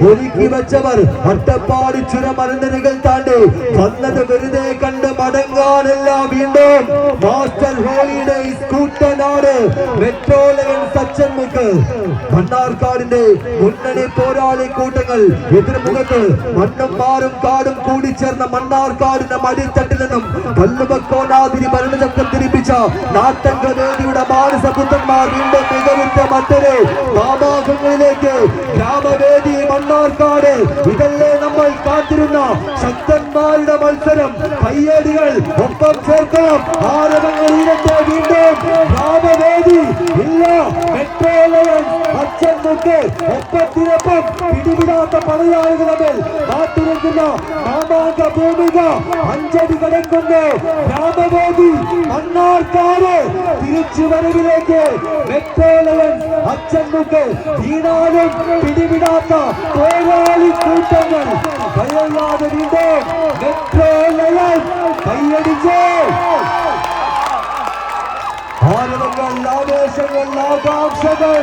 ഒരുക്കി വെച്ചവർ അട്ടപ്പാടി ചുരമലനിരകൾ താണ്ടി വന്നത് വെറുതെ കണ്ട് മടങ്ങാനല്ല വീണ്ടും മാസ്റ്റർ ഹോളിഡേയ്സ് കൂട്ടനാട് മെട്രോലയൻ സച്ചൻമുക്ക് മണ്ണാർക്കാടിന്റെ മുന്നണി പോരാളി കൂട്ടങ്ങൾ എതിർമുഖത്ത് മണ്ണും മാറും കാടും കൂടിച്ചേർന്ന മണ്ണാർക്കാടിന്റെ മടിത്തട്ടിൽ നിന്നും കല്ലുവക്കോനാതിരി ഭരണചക്രം തിരിപ്പിച്ച നാട്ടങ്കവേദിയുടെ മാനസപുത്രന്മാർ വീണ്ടും മികവുറ്റ മറ്റൊരു മാമാകങ്ങളിലേക്ക് ഗ്രാമവേദി മണ്ണാർക്കാട്. ഇതല്ലേ നമ്മൾ കാത്തിരുന്ന ശക്തന്മാരുടെ മത്സരം. കയ്യേടികൾ ഒപ്പം ചേർക്കാം. ആരവങ്ങൾ ഉയരട്ടെ. വീണ്ടും ഗ്രാമവേദി ഇല്ല മെട്രോലയൻ അച്ഛൻമുക്ക് ഒപ്പത്തിനൊപ്പം പിടിവിടാത്ത പടയാളികൾ തമ്മിൽ കാത്തിരിക്കുന്ന മാമാങ്ക ഭൂമിക. അഞ്ചടി കടക്കുന്നു ഗ്രാമവേദി മണ്ണാർക്കാട്. തിരിച്ചുവരവിലേക്ക് മെട്രോലയൻ അച്ഛൻമുക്ക് വീണാലും പിടിവിടാത്ത പോരാളി കൂട്ടങ്ങൾ. ഭയമില്ലാതെ വീണ്ടും മെട്രോലയൻ കൈയടിച്ച് ആരവങ്ങൾ, ആവേശങ്ങൾ, ആകാംക്ഷകൾ.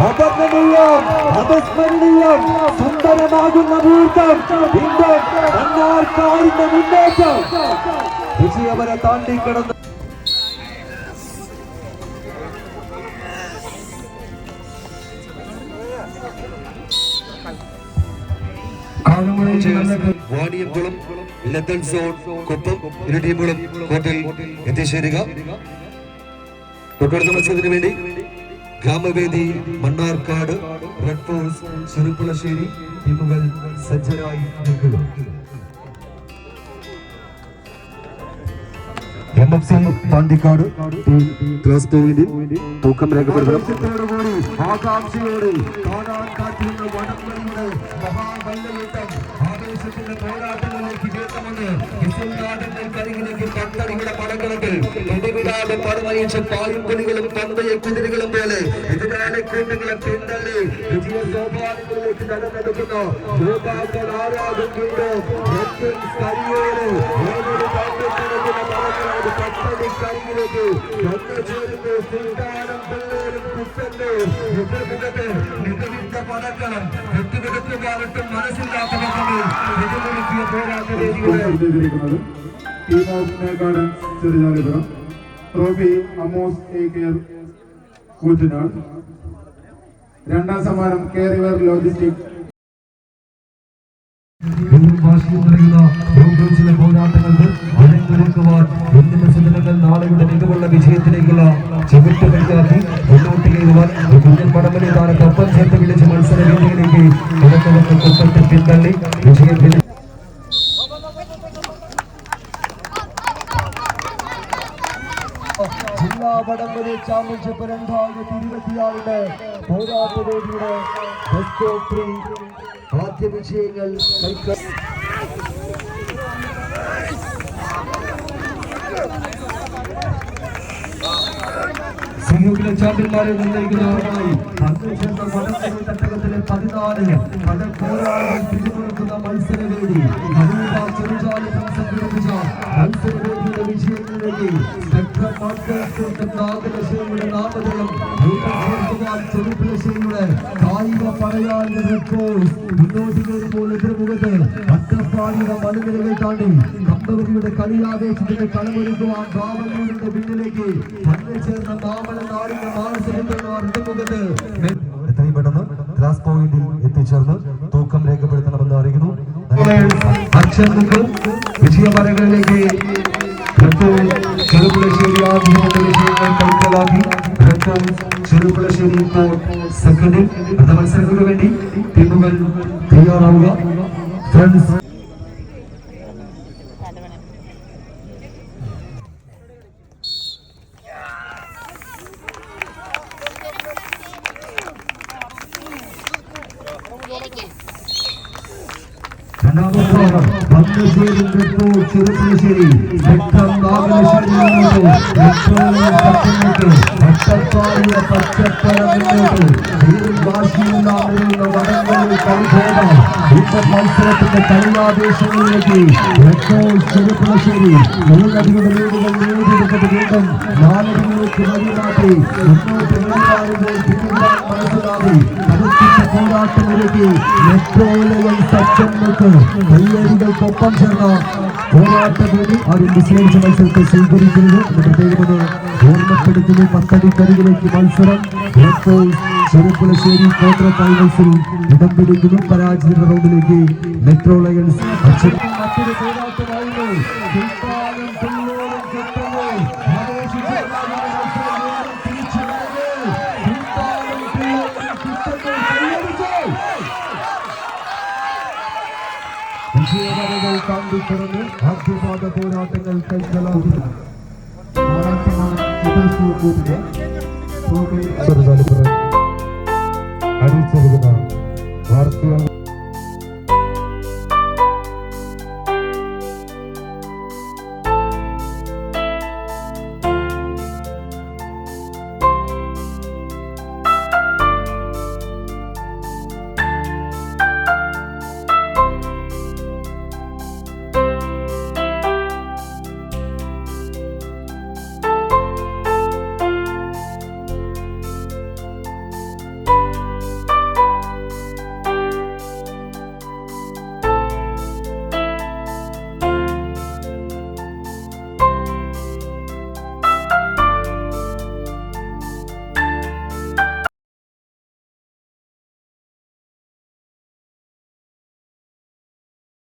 അപകടനീയം, അവിസ്മരണീയം, സുന്ദരമാകുന്ന മുഹൂർത്തം. വീണ്ടും മണ്ണാർക്കാടിന്റെ മുന്നേറ്റം വിജയവരെ താണ്ടിക്കിടന്ന് വാണിയംകുളം ലതൻ സോൺ കൊപ്പം ഇരു ടീമുകളും കോർട്ടിൽ എത്തിച്ചേരുക. തൊട്ടടുത്ത മത്സരത്തിന് വേണ്ടി ഗ്രാമവേദി മണ്ണാർക്കാട്, റെഡ് ഫോഴ്സ് ചെറുപ്പുളശ്ശേരി ടീമുകൾ സജ്ജരായി നിൽക്കുക. MFC പാണ്ടിക്കാട് ക്ലാസ് പോയിന്റിൽ തൂക്കം രേഖപ്പെടുത്തണം. ആകാംക്ഷയോടെ കാണാൻ കാത്തിരുന്ന വടംവലിയുടെ മഹാബല്ലയൂട്ടം ആവേശത്തിന്റെ പോരാട്ടങ്ങളിലേക്ക് വീഴ്ത്തമെന്ന് കരികിലേക്ക് പന്തടിയുടെ പടക്കളത്തിൽ പിടിവിടാതെ പടമയച്ച പായുംപുലികളും പന്തയ കുതിരകളും പോലെ എതിരാളി കൂട്ടുകളെ പിന്തള്ളി വിജയ സോപാനങ്ങളിലേക്ക് നടന്നെടുക്കുന്ന യോദ്ധാക്കൾ ആരാകും വീണ്ടും കരിയോട് ഏതൊരു പന്തത്തിനെടുക്കുന്ന പടങ്ങളോട് പത്തടി കരിയിലേക്ക് വന്നു ചേരുന്ന സുൽത്താനം പിള്ളേരും കുത്തന്റെ എതിർമുഖത്ത് മികവിന്റെ പടക്കളം എട്ടുകിടക്കുകാലത്തും മനസ്സിലാക്കുന്നതിൽ എതിരൊരുക്കിയ പോരാട്ട വേദിയുടെ ടീം ഓഫ് മേഘാടൻ ചെറുചാലിപുരം, trophy Amos A care Koottanad. രണ്ടാം സമ്മാനം കെ റിവർ ലോജിസ്റ്റിക്. പോരാട്ടങ്ങൾക്ക് അരങ്ങൊരുക്കുവാൻ ഇന്നലെ സുന്ദരങ്ങൾ നാളെയുടെ മികവുള്ള വിജയത്തിലേക്കുള്ള ചുവട്ടുകൾക്കാക്കി മുന്നോട്ട് കയറുവാൻ കുഞ്ഞൻ പടമലി താരക്കൊപ്പം ചേർത്ത് വിളിച്ച് മത്സര വേദിയിലേക്ക് കിടക്കുന്നവർക്ക് കൊപ്പത്തിൽ പിന്തള്ളി വിജയത്തിൽ ജില്ലാ വടംവലി ചാമ്പ്യൻഷിപ്പ് 2026 പോരാട്ട വേദിയുടെ ബെസ്റ്റ് ഓഫ് 3 ആദ്യ വിജയങ്ങൾ സിംഹത്തിലെ ചാമ്പ്യന്മാരെ നിർണ്ണയിക്കുന്നവർക്കായി തട്ടകത്തിലെ 14 പടപ്പോരാളികൾ പിടിമുറുക്കുന്ന മത്സരവേദി ചെറുചാലിപുരം സംഘടിപ്പിച്ച മത്സരവേദിയുടെ വിജയങ്ങളിലേക്ക് നാഗലശ്ശേരിയുടെ നാമധേയം ചെറുപ്പുളശ്ശേരിയുടെ കായിക പടയാളികൾ മുന്നോട്ട് കയറുമ്പോൾ എതിർമുഖത്ത് അട്ടപ്പാടിയുടെ മലനിരകൾ താണ്ടി കമ്പവരിയുടെ കളിയാവേശത്തിന്റെ കളമൊരുക്കുവാൻ ബാവന്നൂരിന്റെ പിന്നിലേക്ക് വന്നു ചേർന്ന മാമല നാടിന്റെ മാനസികമാർ എതിർമുഖത്ത് എത്രയും പെട്ടെന്ന് ക്ലാസ് പോയിന്റിൽ എത്തിച്ചേർന്ന് തൂക്കം രേഖപ്പെടുത്തണമെന്ന് അറിയിക്കുന്നു. അക്ഷരങ്ങൾക്ക് വിജയമരങ്ങളിലേക്ക് ചെറുപ്പുളശ്ശേരി ആദ്യ വിജയങ്ങൾ കൈക്കലാക്കി. ചെറുപ്പുളശ്ശേരി ഇപ്പോൾ സെക്കൻഡിൽ. അടുത്ത മത്സരങ്ങൾക്ക് വേണ്ടി ടീമുകൾ തയ്യാറാവുക. ഫ്രണ്ട്സ് ചെറുപ്പുളശ്ശേരി അട്ടപ്പാടിയ പച്ചപ്പറമുന്നോട്ട് മത്സരത്തിന്റെ കളിയാവേശങ്ങളിലേക്ക് ചെറുപ്പുളശ്ശേരി 3 അടിയുടെ ലീഡുകൾ നേടിയെടുത്തത് വീണ്ടും 4 അടികളിലേക്ക് വഴി മാറ്റി മുന്നോട്ട് മനസ്സിലാക്കി പോരാട്ടമിലേക്ക് മെട്രോ ലയൺസ് അച്ഛന്മാർക്ക് കയ്യടികൾക്കൊപ്പം ചേർന്ന പോരാട്ടത്തിന് ആരും വിസ്മരിച്ച മത്സരത്തെ സ്വീകരിക്കുന്നത് പ്രത്യേകത ഓർമ്മപ്പെടുത്തുന്നു. 10 അടിക്കരികിലേക്ക് മത്സരം ഇപ്പോൾ ചെറുപ്പുളശ്ശേരി ക്വാർട്ടർ ഫൈനൽസിൽ ഇടം പിടിക്കുന്നു. പരാജയ റൗണ്ടിലേക്ക് മെട്രോ ലയൺസ് അച്ഛൻ. മറ്റൊരു പോരാട്ടമായിരുന്നു വിജയവരകൾ കാന്തിക്കിടന്ന് ആദ്യപാദ പോരാട്ടങ്ങൾ കൈക്കലാക്കി അറിയിച്ചിരിക്കുന്ന